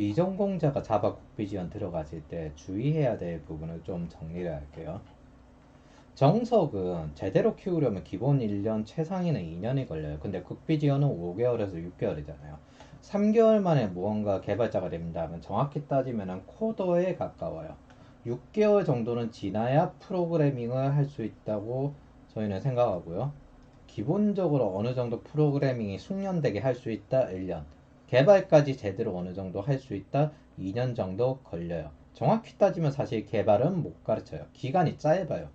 비전공자가 자바 국비 지원 들어가실 때 주의해야 될 부분을 좀 정리를 할게요. 정석은 제대로 키우려면 기본 1년, 최상위는 2년이 걸려요. 근데 국비 지원은 5개월에서 6개월이잖아요. 3개월 만에 무언가 개발자가 된다면 정확히 따지면 코더에 가까워요. 6개월 정도는 지나야 프로그래밍을 할 수 있다고 저희는 생각하고요. 기본적으로 어느 정도 프로그래밍이 숙련되게 할 수 있다 1년, 개발까지 제대로 어느 정도 할 수 있다 2년 정도 걸려요. 정확히 따지면 사실 개발은 못 가르쳐요. 기간이 짧아요.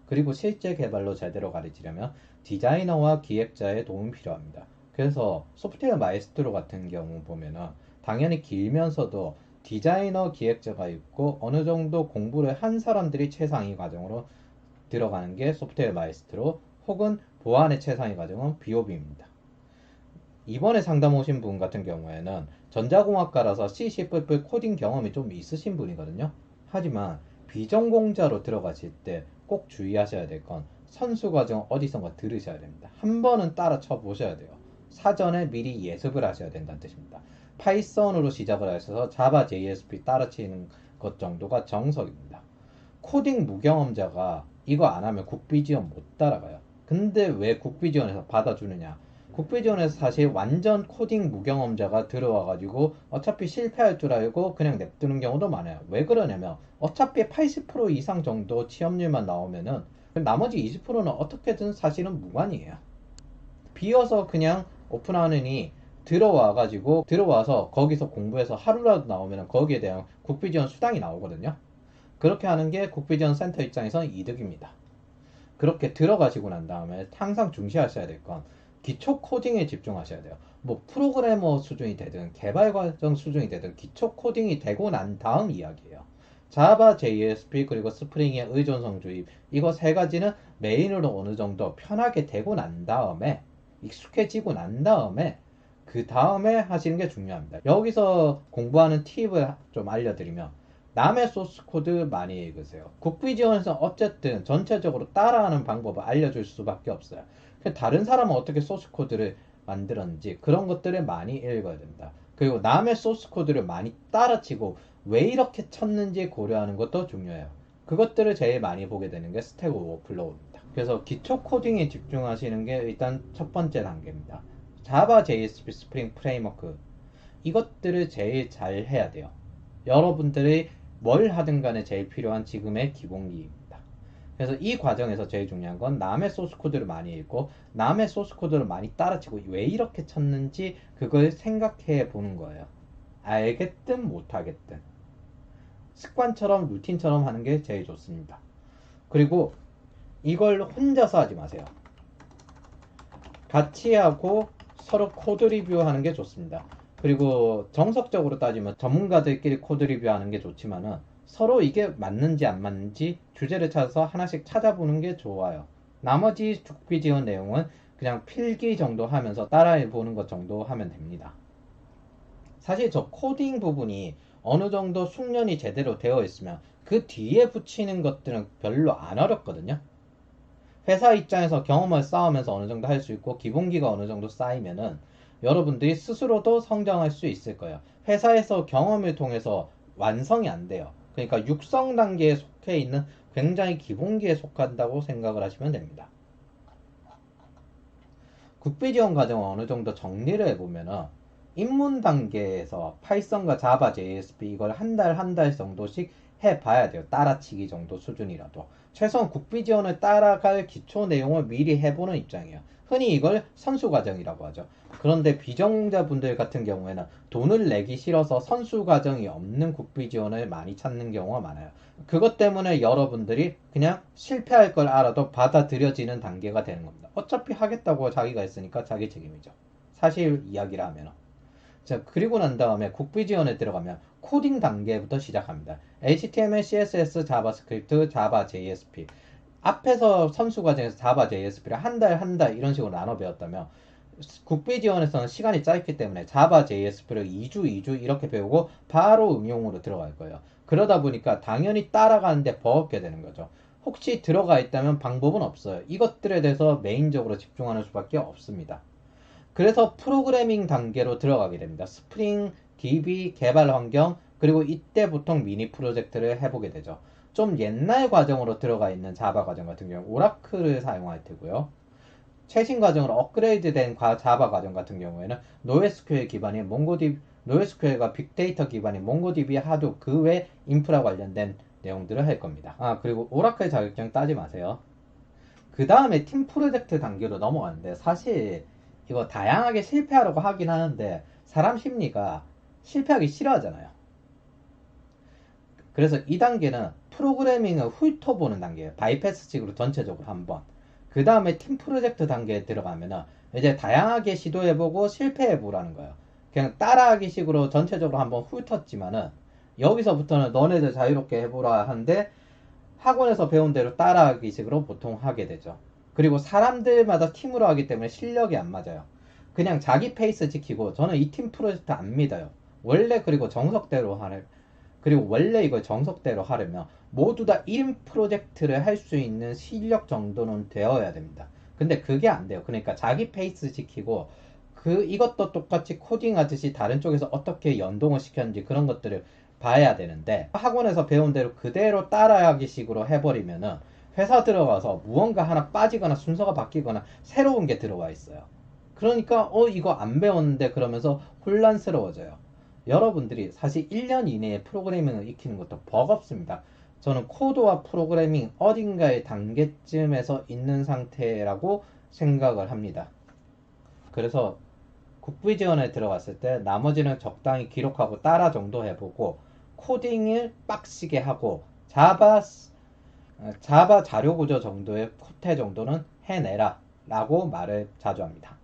그리고 실제 개발로 제대로 가르치려면 디자이너와 기획자의 도움이 필요합니다. 그래서 소프트웨어 마에스트로 같은 경우 보면은 당연히 길면서도 디자이너 기획자가 있고 어느 정도 공부를 한 사람들이 최상위 과정으로 들어가는 게 소프트웨어 마에스트로, 혹은 보안의 최상위 과정은 BOB입니다. 이번에 상담 오신 분 같은 경우에는 전자공학과라서 C, C++ 코딩 경험이 좀 있으신 분이거든요. 하지만 비전공자로 들어가실 때 꼭 주의하셔야 될 건 선수 과정 어디선가 들으셔야 됩니다. 한 번은 따라 쳐 보셔야 돼요. 사전에 미리 예습을 하셔야 된다는 뜻입니다. 파이썬으로 시작을 하셔서 자바 JSP 따라 치는 것 정도가 정석입니다. 코딩 무경험자가 이거 안 하면 국비 지원 못 따라가요. 근데 왜 국비 지원에서 받아주느냐? 국비 지원에서 사실 완전 코딩 무경험자가 들어와가지고 어차피 실패할 줄 알고 그냥 냅두는 경우도 많아요. 왜 그러냐면 어차피 80% 이상 정도 취업률만 나오면은 나머지 20%는 어떻게든 사실은 무관이에요. 비어서 그냥 오픈하느니 들어와서 거기서 공부해서 하루라도 나오면 거기에 대한 국비 지원 수당이 나오거든요. 그렇게 하는 게 국비지원 센터 입장에서는 이득입니다. 그렇게 들어가시고 난 다음에 항상 중시하셔야 될 건 기초 코딩에 집중하셔야 돼요. 뭐 프로그래머 수준이 되든 개발 과정 수준이 되든 기초 코딩이 되고 난 다음 이야기예요. 자바, JSP 그리고 스프링의 의존성 주입, 이거 세 가지는 메인으로 어느 정도 편하게 되고 난 다음에, 익숙해지고 난 다음에 그 다음에 하시는 게 중요합니다. 여기서 공부하는 팁을 좀 알려드리면, 남의 소스 코드 많이 읽으세요. 국비 지원에서 어쨌든 전체적으로 따라하는 방법을 알려줄 수밖에 없어요. 다른 사람은 어떻게 소스 코드를 만들었는지 그런 것들을 많이 읽어야 된다. 그리고 남의 소스 코드를 많이 따라치고 왜 이렇게 쳤는지 고려하는 것도 중요해요. 그것들을 제일 많이 보게 되는 게 스택 오버플로우입니다. 그래서 기초 코딩에 집중하시는 게 일단 첫 번째 단계입니다. 자바, JSP, 스프링 프레임워크, 이것들을 제일 잘 해야 돼요. 여러분들이 뭘 하든 간에 제일 필요한 지금의 기본기입니다. 그래서 이 과정에서 제일 중요한 건 남의 소스 코드를 많이 읽고 남의 소스 코드를 많이 따라치고 왜 이렇게 쳤는지 그걸 생각해 보는 거예요. 알겠든 못하겠든 습관처럼 루틴처럼 하는 게 제일 좋습니다. 그리고 이걸 혼자서 하지 마세요. 같이 하고 서로 코드 리뷰하는 게 좋습니다. 그리고 정석적으로 따지면 전문가들끼리 코드 리뷰하는 게 좋지만은 서로 이게 맞는지 안 맞는지 주제를 찾아서 하나씩 찾아보는 게 좋아요. 나머지 국비 지원 내용은 그냥 필기 정도 하면서 따라해 보는 것 정도 하면 됩니다. 사실 저 코딩 부분이 어느 정도 숙련이 제대로 되어 있으면 그 뒤에 붙이는 것들은 별로 안 어렵거든요. 회사 입장에서 경험을 쌓으면서 어느 정도 할 수 있고 기본기가 어느 정도 쌓이면은 여러분들이 스스로도 성장할 수 있을 거예요. 회사에서 경험을 통해서 완성이 안 돼요. 그러니까 육성 단계에 속해 있는 굉장히 기본기에 속한다고 생각을 하시면 됩니다. 국비 지원 과정을 어느 정도 정리를 해보면은 입문 단계에서 파이썬과 자바, JSP 이걸 한 달 정도씩 해봐야 돼요. 따라치기 정도 수준이라도. 최소한 국비 지원을 따라갈 기초 내용을 미리 해보는 입장이에요. 흔히 이걸 선수 과정이라고 하죠. 그런데 비전공자분들 같은 경우에는 돈을 내기 싫어서 선수 과정이 없는 국비 지원을 많이 찾는 경우가 많아요. 그것 때문에 여러분들이 그냥 실패할 걸 알아도 받아들여지는 단계가 되는 겁니다. 어차피 하겠다고 자기가 했으니까 자기 책임이죠. 사실 이야기를 하면. 자, 그리고 난 다음에 국비 지원에 들어가면 코딩 단계부터 시작합니다. HTML, CSS, 자바스크립트, 자바, JSP. 앞에서 선수 과정에서 자바, JSP를 한 달 이런 식으로 나눠 배웠다면 국비 지원에서는 시간이 짧기 때문에 자바, JSP를 2주 이렇게 배우고 바로 응용으로 들어갈 거예요. 그러다 보니까 당연히 따라가는데 버겁게 되는 거죠. 혹시 들어가 있다면 방법은 없어요. 이것들에 대해서 메인적으로 집중하는 수밖에 없습니다. 그래서 프로그래밍 단계로 들어가게 됩니다. 스프링 DB 개발 환경, 그리고 이때 보통 미니 프로젝트를 해보게 되죠. 좀 옛날 과정으로 들어가 있는 자바 과정 같은 경우 오라클을 사용할 테고요. 최신 과정으로 업그레이드된 자바 과정 같은 경우에는 NoSQL 기반인 몽고DB, NoSQL과 빅데이터 기반인 몽고DB 하도 그 외 인프라 관련된 내용들을 할 겁니다. 그리고 오라클 자격증 따지 마세요. 그 다음에 팀 프로젝트 단계로 넘어가는데, 사실 이거 다양하게 실패하려고 하긴 하는데 사람 심리가 실패하기 싫어하잖아요. 그래서 이 단계는 프로그래밍을 훑어보는 단계예요. 바이패스식으로 전체적으로 한번. 그 다음에 팀 프로젝트 단계에 들어가면은 이제 다양하게 시도해보고 실패해보라는 거예요. 그냥 따라하기 식으로 전체적으로 한번 훑었지만은 여기서부터는 너네들 자유롭게 해보라 하는데, 학원에서 배운 대로 따라하기 식으로 보통 하게 되죠. 그리고 사람들마다 팀으로 하기 때문에 실력이 안 맞아요. 그냥 자기 페이스 지키고, 저는 이 팀 프로젝트 안 믿어요. 원래 그리고 정석대로 하래. 그리고 원래 이걸 정석대로 하려면 모두 다 1인 프로젝트를 할 수 있는 실력 정도는 되어야 됩니다. 근데 그게 안 돼요. 그러니까 자기 페이스 지키고, 이것도 똑같이 코딩하듯이 다른 쪽에서 어떻게 연동을 시켰는지 그런 것들을 봐야 되는데, 학원에서 배운 대로 그대로 따라하기 식으로 해버리면은 회사 들어가서 무언가 하나 빠지거나 순서가 바뀌거나 새로운 게 들어와 있어요. 그러니까 이거 안 배웠는데 그러면서 혼란스러워져요. 여러분들이 사실 1년 이내에 프로그래밍을 익히는 것도 버겁습니다. 저는 코드와 프로그래밍 어딘가의 단계쯤에서 있는 상태라고 생각을 합니다. 그래서 국비 지원에 들어갔을 때 나머지는 적당히 기록하고 따라 정도 해보고, 코딩을 빡시게 하고 자바 자료 구조 정도의 코테 정도는 해내라 라고 말을 자주 합니다.